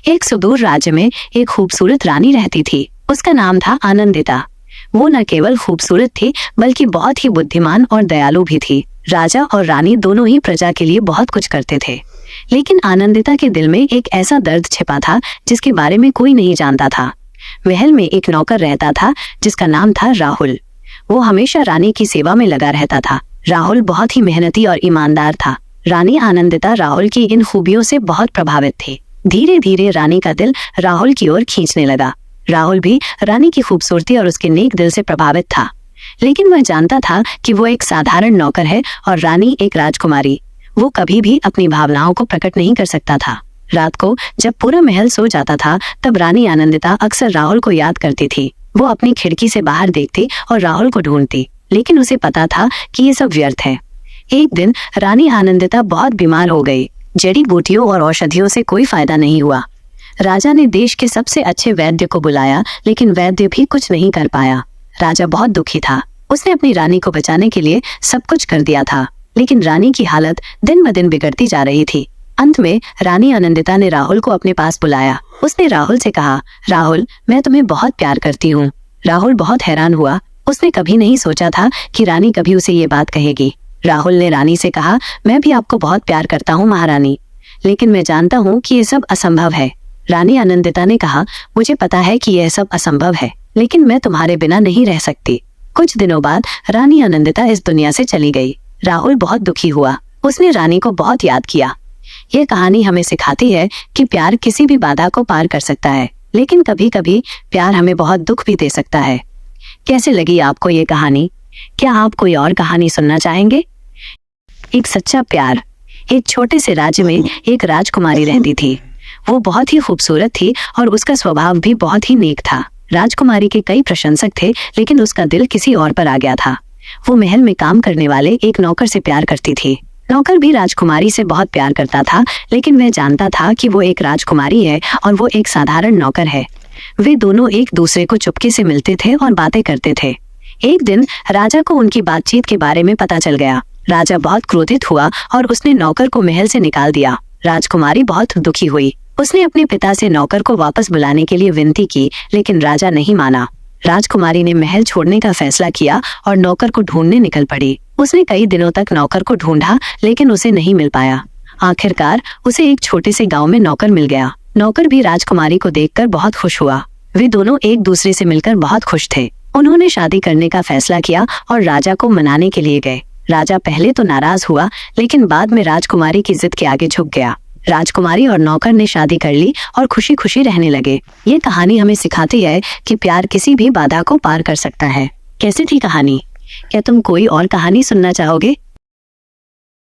एक सुदूर राज्य में एक खूबसूरत रानी रहती थी। उसका नाम था आनंदिता। वो न केवल खूबसूरत थी बल्कि बहुत ही बुद्धिमान और दयालु भी थी। राजा और रानी दोनों ही प्रजा के लिए बहुत कुछ करते थे, लेकिन आनंदिता के दिल में एक ऐसा दर्द छिपा था जिसके बारे में कोई नहीं जानता था। महल में एक नौकर रहता था जिसका नाम था राहुल। वो हमेशा रानी की सेवा में लगा रहता था। राहुल बहुत ही मेहनती और ईमानदार था। रानी आनंदिता राहुल की इन खूबियों से बहुत प्रभावित थी। धीरे धीरे रानी का दिल राहुल की ओर खींचने लगा। राहुल भी रानी की खूबसूरती और उसके नेक दिल से प्रभावित था, लेकिन वह जानता था कि वो एक साधारण नौकर है और रानी एक राजकुमारी। वो कभी भी अपनी भावनाओं को प्रकट नहीं कर सकता था। रात को जब पूरा महल सो जाता था तब रानी आनंदिता अक्सर राहुल को याद करती थी। वो अपनी खिड़की से बाहर देखती और राहुल को ढूंढती, लेकिन उसे पता था कि ये सब व्यर्थ है। एक दिन रानी आनंदिता बहुत बीमार हो गई। जड़ी बूटियों और औषधियों से कोई फायदा नहीं हुआ। राजा ने देश के सबसे अच्छे वैद्य को बुलाया, लेकिन वैद्य भी कुछ नहीं कर पाया। राजा बहुत दुखी था। उसने अपनी रानी को बचाने के लिए सब कुछ कर दिया था, लेकिन रानी की हालत दिन ब दिन बिगड़ती जा रही थी। अंत में रानी आनंदिता ने राहुल को अपने पास बुलाया। उसने राहुल से कहा, राहुल, मैं तुम्हें बहुत प्यार करती हूँ। राहुल बहुत हैरान हुआ। उसने कभी नहीं सोचा था कि रानी कभी उसे ये बात कहेगी। राहुल ने रानी से कहा, मैं भी आपको बहुत प्यार करता हूँ महारानी, लेकिन मैं जानता हूँ कि ये सब असंभव है। रानी आनंदिता ने कहा, मुझे पता है कि यह सब असंभव है, लेकिन मैं तुम्हारे बिना नहीं रह सकती। कुछ दिनों बाद रानी आनंदिता इस दुनिया से चली गई। राहुल बहुत दुखी हुआ। उसने रानी को बहुत याद किया। यह कहानी हमें सिखाती है कि प्यार किसी भी बाधा को पार कर सकता है, लेकिन कभी कभी प्यार हमें बहुत दुख भी दे सकता है। कैसे लगी आपको ये कहानी? क्या आप कोई और कहानी सुनना चाहेंगे? एक सच्चा प्यार। एक छोटे से राज्य में एक राजकुमारी रहती थी। वो बहुत ही खूबसूरत थी और उसका स्वभाव भी बहुत ही नेक था। राजकुमारी के कई प्रशंसक थे, लेकिन उसका दिल किसी और पर आ गया था। वो महल में काम करने वाले एक नौकर से प्यार करती थी। नौकर भी राजकुमारी से बहुत प्यार करता था, लेकिन वह जानता था कि वो एक राजकुमारी है और वो एक साधारण नौकर है। वे दोनों एक दूसरे को चुपके से मिलते थे और बातें करते थे। एक दिन राजा को उनकी बातचीत के बारे में पता चल गया। राजा बहुत क्रोधित हुआ और उसने नौकर को महल से निकाल दिया। राजकुमारी बहुत दुखी हुई। उसने अपने पिता से नौकर को वापस बुलाने के लिए विनती की, लेकिन राजा नहीं माना। राजकुमारी ने महल छोड़ने का फैसला किया और नौकर को ढूंढने निकल पड़ी। उसने कई दिनों तक नौकर को ढूंढा, लेकिन उसे नहीं मिल पाया। आखिरकार उसे एक छोटे से गांव में नौकर मिल गया। नौकर भी राजकुमारी को देखकर बहुत खुश हुआ। वे दोनों एक दूसरे से मिलकर बहुत खुश थे। उन्होंने शादी करने का फैसला किया और राजा को मनाने के लिए गए। राजा पहले तो नाराज हुआ, लेकिन बाद में राजकुमारी की जिद के आगे झुक गया। राजकुमारी और नौकर ने शादी कर ली और खुशी खुशी रहने लगे। ये कहानी हमें सिखाती है कि प्यार किसी भी बाधा को पार कर सकता है। कैसी थी कहानी? क्या तुम कोई और कहानी सुनना चाहोगे?